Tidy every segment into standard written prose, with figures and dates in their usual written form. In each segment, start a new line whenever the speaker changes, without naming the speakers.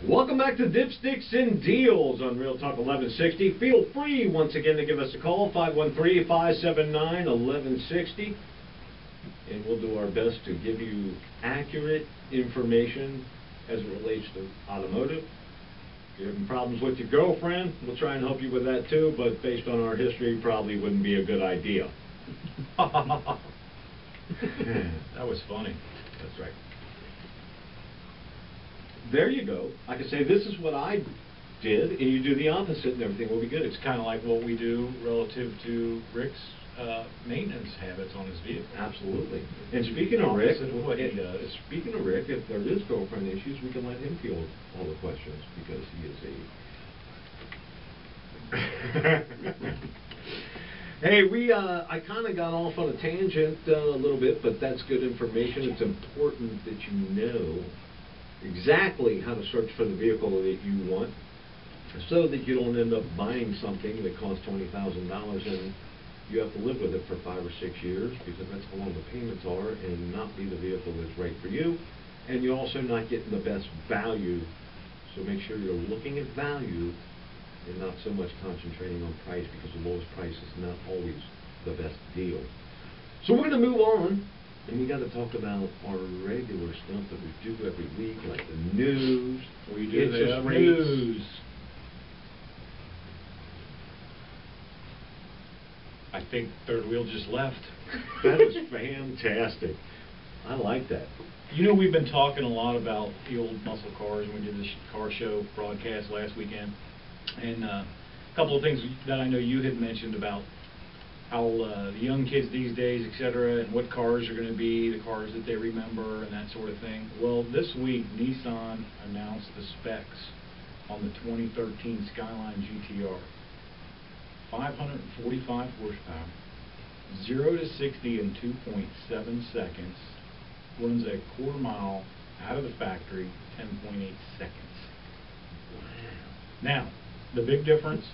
Welcome back to Dipsticks and Deals on Real Talk 1160. Feel free once again to give us a call, 513-579-1160. And we'll do our best to give you accurate information as it relates to automotive. If you're having problems with your girlfriend, we'll try and help you with that too, but based on our history, probably wouldn't be a good idea.
That was funny.
That's right. There you go. I can say, this is what I did, and you do the opposite, and everything will be good.
It's kind of like what we do relative to Rick's maintenance habits on his vehicle.
Absolutely. And speaking of Rick,
what he does.
Speaking of Rick, if there is girlfriend issues, we can let him field all the questions because he is a. Hey, I kind of got off on a tangent a little bit, but that's good information. It's important that you know exactly how to search for the vehicle that you want, so that you don't end up buying something that costs $20,000 and you have to live with it for 5 or 6 years, because that's how long the payments are, and not be the vehicle that's right for you, and you're also not getting the best value. So make sure you're looking at value and not so much concentrating on price, because the lowest price is not always the best deal. So we're going to move on, and we got to talk about our regular stuff that we do every week, like the news.
We do the
news.
I think Third Wheel just left.
That is fantastic. I like that.
You know, we've been talking a lot about the old muscle cars, and we did this car show broadcast last weekend. And a couple of things that I know you had mentioned about how the young kids these days, etc., and what cars are going to be, the cars that they remember, and that sort of thing. Well, this week, Nissan announced the specs on the 2013 Skyline GTR. 545 horsepower, 0 to 60 in 2.7 seconds, runs a quarter mile out of the factory, 10.8 seconds.
Wow.
Now, the big difference,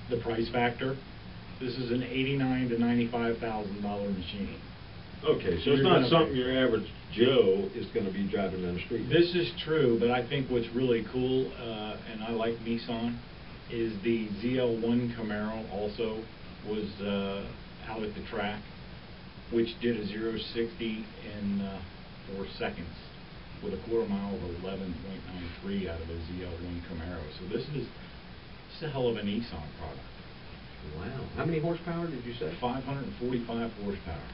the price factor. This is an $89,000 to $95,000 machine.
Okay, so it's not something your average Joe is going to be driving down the street.
This is true, but I think what's really cool, and I like Nissan, is the ZL1 Camaro also was out at the track, which did a 0 to 60 in 4 seconds with a quarter mile of 11.93 out of a ZL1 Camaro. So this is a hell of a Nissan product.
Wow. How many horsepower did you say?
545 horsepower.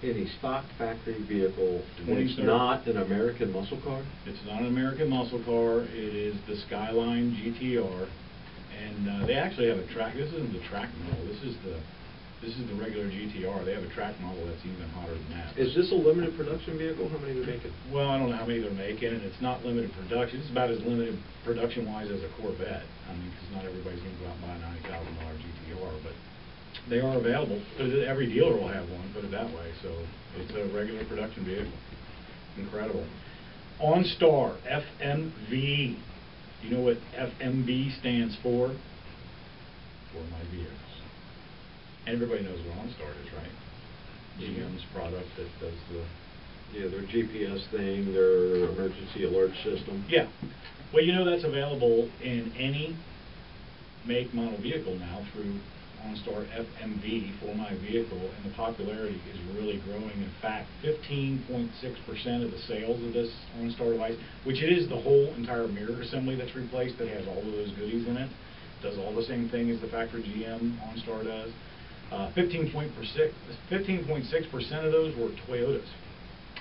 In a stock factory vehicle, it's not an American muscle car?
It's not an American muscle car. It is the Skyline GTR, and they actually have a track. This isn't the track model. This is the regular GTR. They have a track model that's even hotter than that.
Is this a limited production vehicle? How many are they making?
Well, I don't know how many they're making, and it's not limited production. It's about as limited production-wise as a Corvette. I mean, because not everybody's going to go out and buy a $90,000 GTR, but they are available. Every dealer will have one, put it that way. So it's a regular production vehicle. Incredible. OnStar FMV. You know what FMV stands for? For my vehicles. Everybody knows what OnStar is, right? GM's product that does the...
Yeah, their GPS thing, their emergency alert system.
Yeah. Well, you know, that's available in any make, model vehicle now through OnStar FMV for my vehicle, and the popularity is really growing. In fact, 15.6% of the sales of this OnStar device, which it is the whole entire mirror assembly that's replaced that has all of those goodies in it, does all the same thing as the factory GM OnStar does. 15.6% of those were Toyotas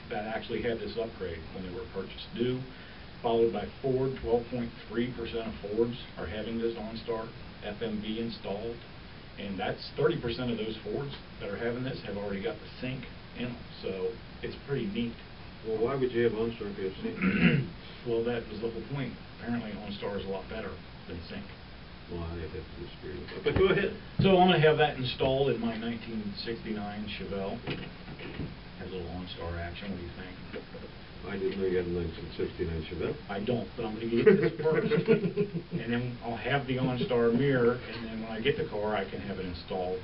that actually had this upgrade when they were purchased due, followed by Ford. 12.3% of Fords are having this OnStar FMV installed, and that's 30% of those Fords that are having this have already got the sync in them, so it's pretty neat.
Well, why would you have OnStar if you have sync?
Well, that was the whole point. Apparently OnStar is a lot better than sync.
Well, I have to disagree with that. But go ahead.
So I'm going to have that installed in my 1969 Chevelle. Has a little OnStar action. What do you think?
I didn't know you had a 1969 Chevelle.
I don't, but I'm going to get this first. And then I'll have the OnStar mirror, and then when I get the car, I can have it installed.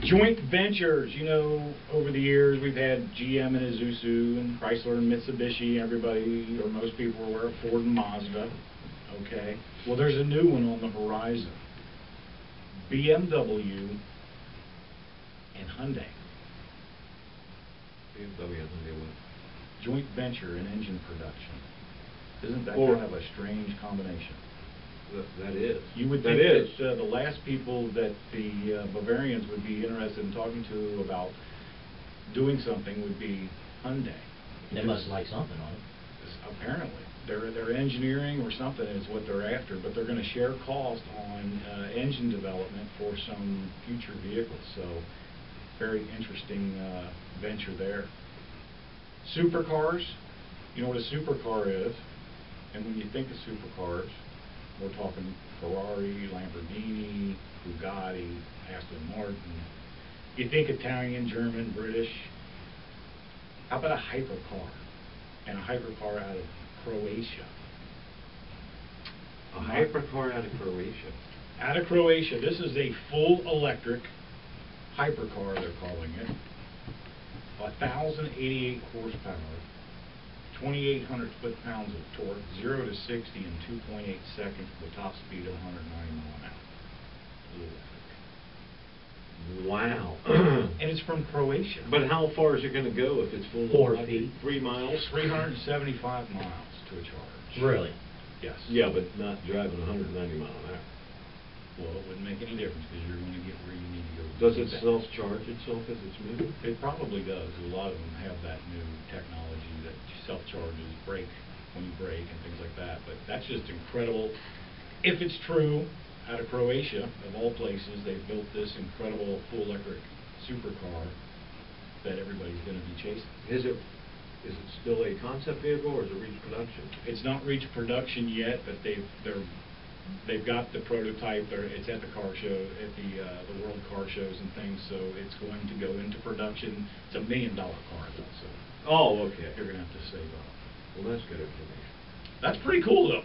Joint ventures, you know, over the years, we've had GM and Isuzu and Chrysler and Mitsubishi. Everybody, or most people, are aware of Ford and Mazda. Okay. Well, there's a new one on the horizon. BMW and Hyundai.
BMW and Hyundai what?
Joint venture in engine production. Isn't that
Or-
kind of a strange combination?
That is.
You would
That
think
is.
that the last people that the Bavarians would be interested in talking to about doing something would be Hyundai.
They must like something on it.
Apparently. Their engineering or something is what they're after, but they're going to share cost on engine development for some future vehicles. So, very interesting venture there. Supercars. You know what a supercar is? And when you think of supercars, we're talking Ferrari, Lamborghini, Bugatti, Aston Martin. You think Italian, German, British. How about a hypercar? And a hypercar out of Croatia.
A hypercar out of Croatia.
Out of Croatia. This is a full electric hypercar, they're calling it. 1,088 horsepower. 2,800 foot-pounds of torque, 0 to 60 in 2.8 seconds with a top speed of 190 miles an hour.
Wow.
And it's from Croatia.
But how far is it going to go if it's full?
4 feet.
3 miles.
375 miles to a charge.
Really?
Yes.
Yeah, but not driving 190 miles an hour.
Well, it wouldn't make any difference because you're going to get where you need to go.
Does it
with that.
self-charge itself as it's moving?
It probably does. A lot of them have that new technology that self-charges brake when you brake and things like that. But that's just incredible. If it's true, out of Croatia, of all places, they've built this incredible full electric supercar that everybody's going to be chasing.
Is it still a concept vehicle or has it reached production?
It's not reached production yet, but they've got the prototype. It's at the car show, at the World Car Shows and things. So it's going to go into production. It's $1 million car though, so
Oh, okay.
you're going to have to save up.
Well, that's good information.
That's pretty cool though.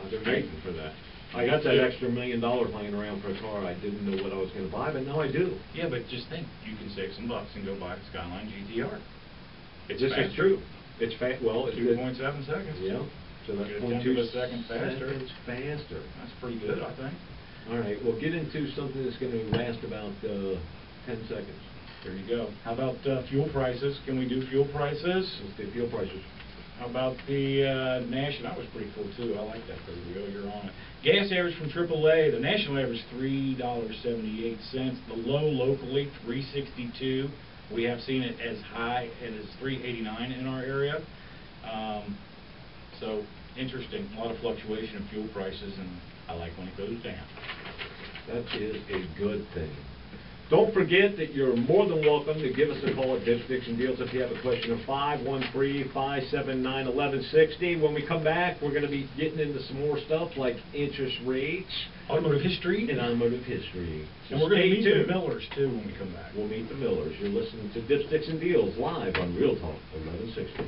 I've been waiting for that. I got that extra $1 million laying around for a car. I didn't know what I was going to buy, but now I do.
Yeah, but just think, you can save some bucks and go buy a Skyline GTR. It's
This
faster.
is true. It's well, it's
2.7 seconds.
Yeah. So that's
Get a
0.2
tenth of a second faster.
seconds faster.
That's pretty good, I think.
All right. Well, get into something that's going to last about 10 seconds.
There you go. How about fuel prices? Can we do fuel prices?
Let's do fuel prices.
How about the national? That was pretty cool too. I like that pretty good. You're on it. Gas average from AAA. The national average $3.78. The low locally $3.62. We have seen it as high as $3.89 in our area. So interesting. A lot of fluctuation in fuel prices, and I like when it goes down.
That is a good thing. Don't forget that you're more than welcome to give us a call at Dips, Dixon Deals if you have a question of 513-579-1160. When we come back, we're going to be getting into some more stuff like interest rates
Automotive history.
and automotive history. So
And we're going to
stay
meet the
tuned.
Millers too when we come back.
We'll meet the Millers. You're listening to Dips, Dixon Deals live on Real Talk 1160.